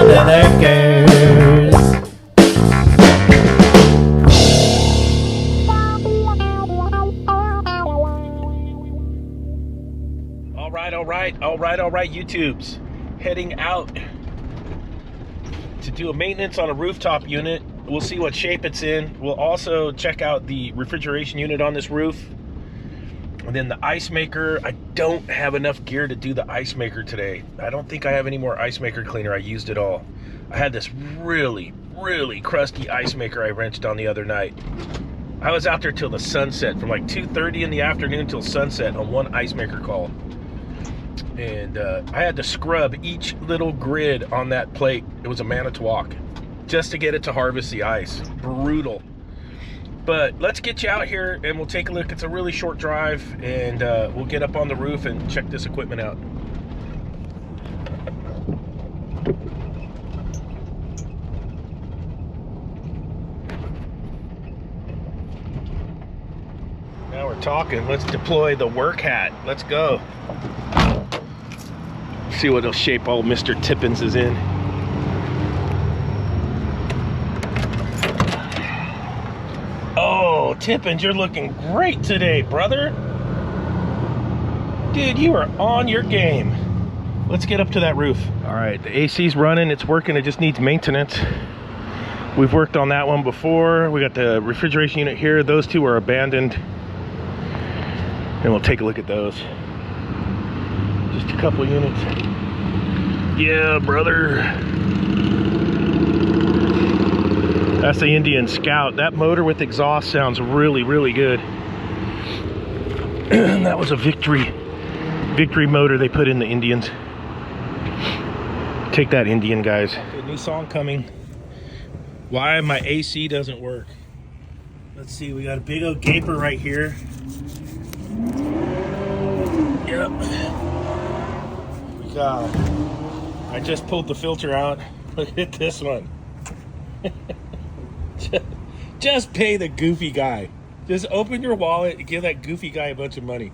Leathers. All right, YouTubes. Heading out to do a maintenance on a rooftop unit. We'll see what shape it's in. We'll also check out the refrigeration unit on this roof. And then the ice maker. I don't have enough gear to do the ice maker today. I don't think I have any more ice maker cleaner. I used it all. I had this really crusty ice maker I wrenched on the other night. I was out there till the sunset, from like 2:30 in the afternoon till sunset on one ice maker call. And I had to scrub each little grid on that plate. It was a Manitowoc just to get it to harvest the ice. Brutal. But let's get you out here and we'll take a look. It's a really short drive, and we'll get up on the roof and check this equipment out. Now we're talking. Let's deploy the work hat. Let's go. See what shape old Mr. Tippins is in. Oh, Tippins, you're looking great today, brother. Dude, you are on your game. Let's get up to that roof. All right, the AC's running, it's working, it just needs maintenance. We've worked on that one before. We got the refrigeration unit here. Those two are abandoned. And we'll take a look at those. Just a couple units. Yeah, brother. That's the Indian Scout. That motor with exhaust sounds really good. That was a victory motor they put in the Indians. Take that, Indian guys. Okay, new song coming. Why my AC doesn't work. Let's see, we got a big old gaper right here. Yep. We got, I just pulled the filter out. Look at this one. Just pay the goofy guy. Just open your wallet and give that goofy guy a bunch of money.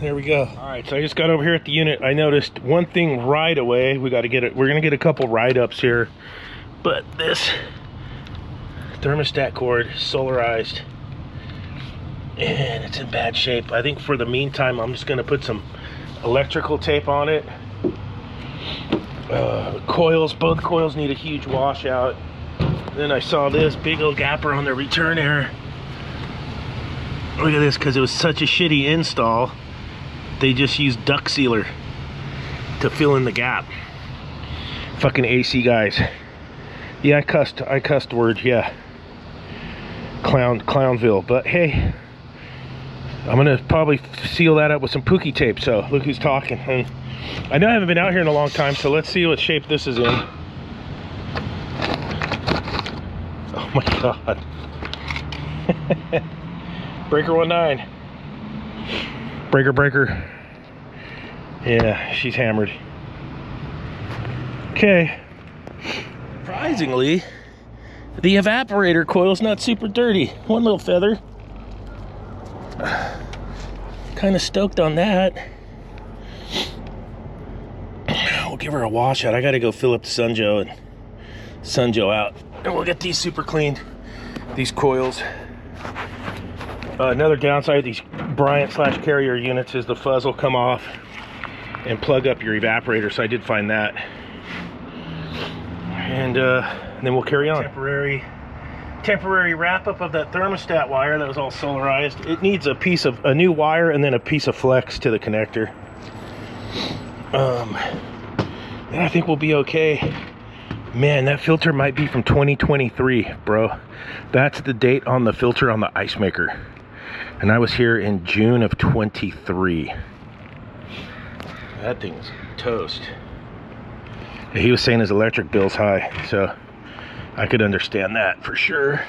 There we go. All right, so I just got over here at the unit. I noticed one thing right away. We got to get it. We're gonna get a couple ride-ups here, but this thermostat cord is solarized and it's in bad shape. I think for the meantime, I'm just gonna put some electrical tape on it. Coils, both coils need a huge washout. Then I saw this big old gapper on the return air. Look at this, because it was such a shitty install, they just used duct sealer to fill in the gap. Fucking AC guys. Yeah, I cussed words, yeah. Clownville, but hey, I'm gonna probably seal that up with some Pookie tape. So look who's talking. And I know I haven't been out here in a long time, so let's see what shape this is in. Oh my god. Breaker 19. Breaker. Yeah, she's hammered. Okay. Surprisingly, the evaporator coil's not super dirty. One little feather. Kind of stoked on that. We'll give her a washout. I gotta go fill up the Sunjo and Sunjo out, and we'll get these super cleaned. These coils. Another downside of these Bryant/Carrier units is the fuzz will come off and plug up your evaporator. So I did find that, and then we'll carry on. Temporary wrap up of that thermostat wire that was all solarized. It needs a new wire and then a piece of flex to the connector. And I think we'll be okay. Man, that filter might be from 2023, bro. That's the date on the filter on the ice maker. And I was here in June of 23. That thing's toast. He was saying his electric bill's high, so I could understand that for sure.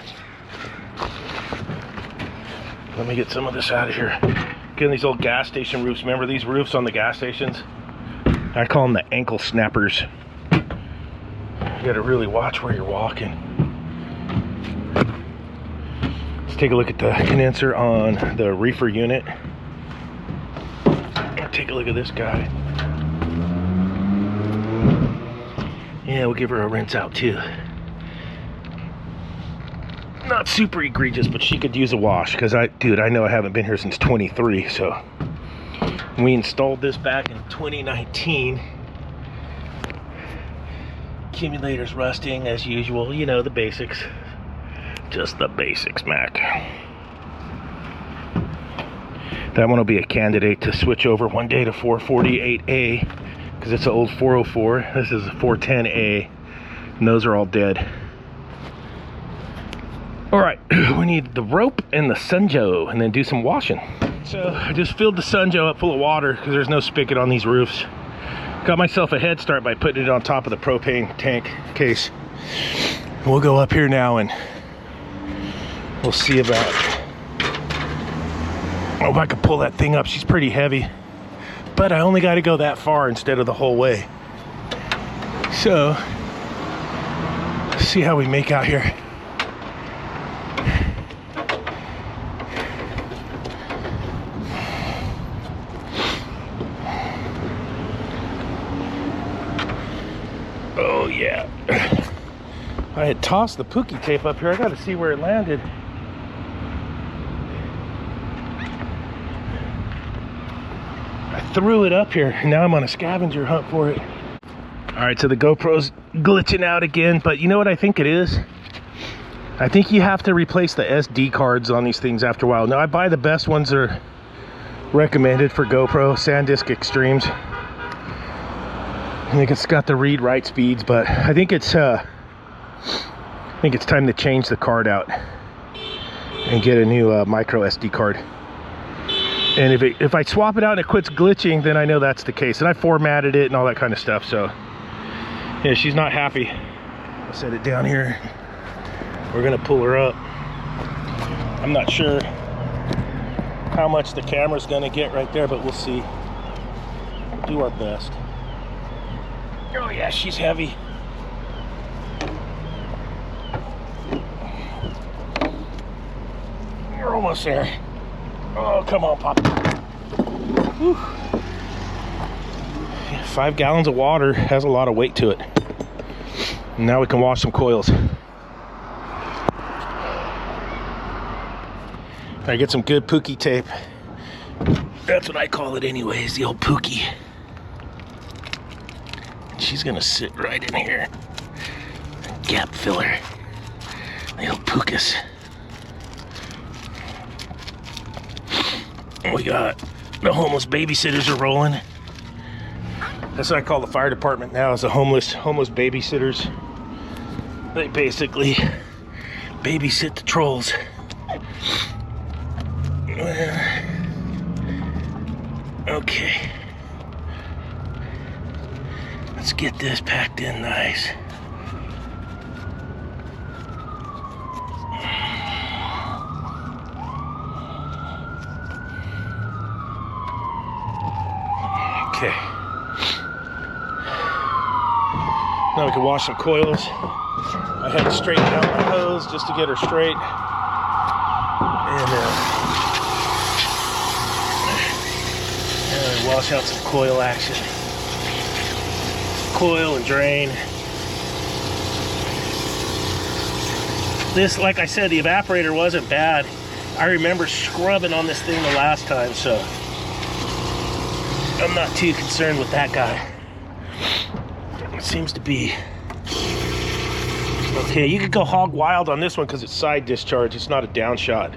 Let me get some of this out of here. Getting these old gas station roofs. Remember these roofs on the gas stations? I call them the ankle snappers. You gotta really watch where you're walking. Let's take a look at the condenser on the reefer unit. Take a look at this guy. Yeah, we'll give her a rinse out too. Not super egregious, but she could use a wash, because I know I haven't been here since 23, so we installed this back in 2019. Accumulator's rusting as usual, you know, the basics. Just the basics, Mac. That one will be a candidate to switch over one day to 448A, because it's an old 404. This is a 410A, and those are all dead. All right, we need the rope and the Sunjo, and then do some washing. So I just filled the Sunjo up full of water because there's no spigot on these roofs. Got myself a head start by putting it on top of the propane tank case. We'll go up here now and we'll see about, oh, if I can pull that thing up. She's pretty heavy, but I only got to go that far instead of the whole way. So let's see how we make out here. Oh yeah, I had tossed the Pookie tape up here. I got to see where it landed. I threw it up here, and now I'm on a scavenger hunt for it. All right, so the GoPro's glitching out again, but you know what I think it is? I think you have to replace the SD cards on these things after a while. Now, I buy the best ones that are recommended for GoPro, SanDisk Extremes. I think it's got the read-write speeds, but I think it's time to change the card out and get a new micro SD card. And if I swap it out and it quits glitching, then I know that's the case. And I formatted it and all that kind of stuff. So yeah, she's not happy. I'll set it down here. We're gonna pull her up. I'm not sure how much the camera's gonna get right there, but we'll see. We'll do our best. Oh yeah, she's heavy. You're almost there. Oh, come on, Pop. Whew. 5 gallons of water has a lot of weight to it. Now we can wash some coils. I get some good Pookie tape. That's what I call it anyways, the old Pookie. She's gonna sit right in here. Gap filler. The old Pookus. We got the homeless babysitters are rolling. That's what I call the fire department now, is the homeless babysitters. They basically babysit the trolls. Okay. Let's get this packed in nice. Okay. Now we can wash some coils. I had to straighten out my hose just to get her straight. And wash out some coil action. Coil and drain. This, like I said, the evaporator wasn't bad. I remember scrubbing on this thing the last time, so I'm not too concerned with that guy. It seems to be okay. You could go hog wild on this one because it's side discharge. It's not a down shot.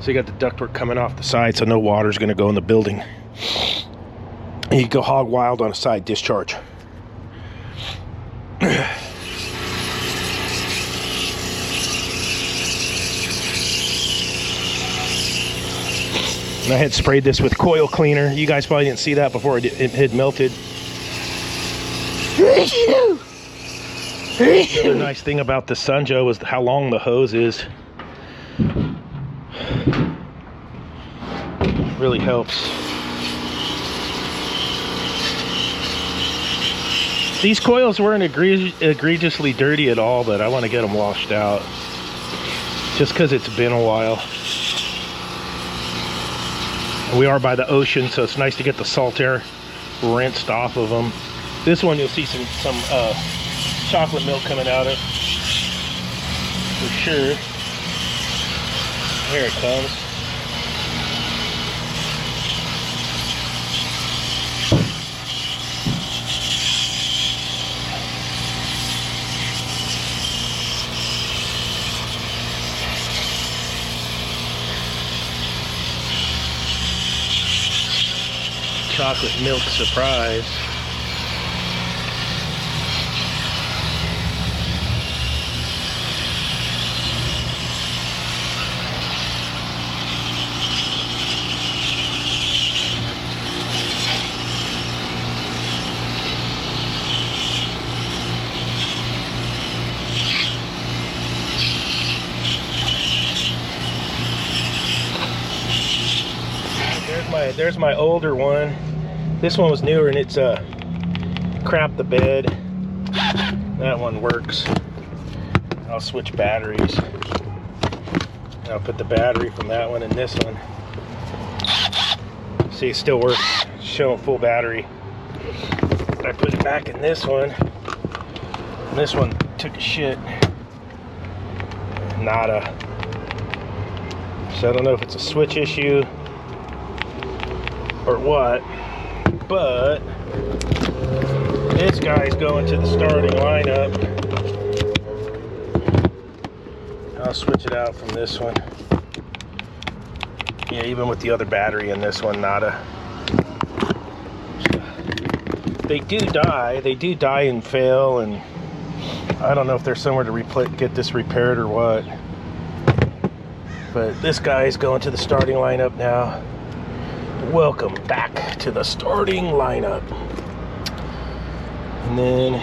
So you got the ductwork coming off the side, so no water's going to go in the building. And you can go hog wild on a side discharge. And I had sprayed this with coil cleaner. You guys probably didn't see that before it had melted. The nice thing about the Sunjo was how long the hose is. Really helps. These coils weren't egregiously dirty at all, but I want to get them washed out. Just because it's been a while. We are by the ocean, so it's nice to get the salt air rinsed off of them. This one you'll see some chocolate milk coming out of, for sure. Here it comes. Chocolate milk surprise. There's my older one. This one was newer and it's crapped the bed. That one works. I'll switch batteries. I'll put the battery from that one in this one. See, it still works. Showing full battery. I put it back in this one. And this one took a shit. Nada. So I don't know if it's a switch issue or what, but this guy's going to the starting lineup. I'll switch it out from this one. Yeah, even with the other battery in this one, nada. They do die and fail, and I don't know if there's somewhere to get this repaired or what. But this guy's going to the starting lineup now. Welcome back to the starting lineup. And then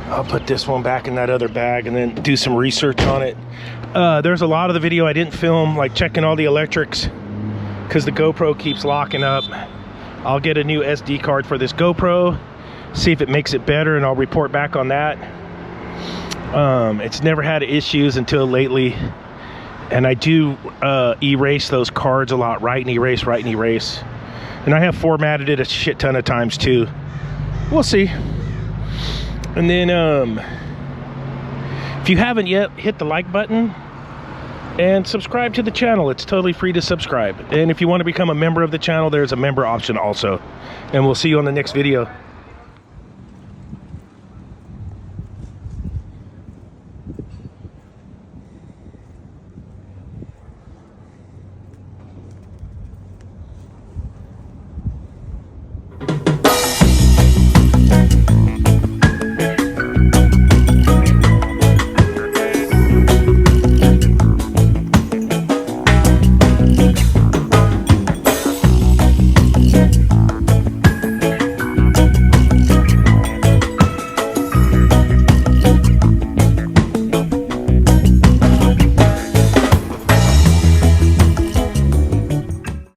I'll put this one back in that other bag and then do some research on it. There's a lot of the video I didn't film, like checking all the electrics, because the GoPro keeps locking up. I'll get a new SD card for this GoPro, see if it makes it better, and I'll report back on that. It's never had issues until lately, and I do erase those cards a lot. Write and erase, write and erase, and I have formatted it a shit ton of times too. We'll see. And then if you haven't yet, hit the like button and subscribe to the channel. It's totally free to subscribe, and if you want to become a member of the channel, there's a member option also. And we'll see you on the next video.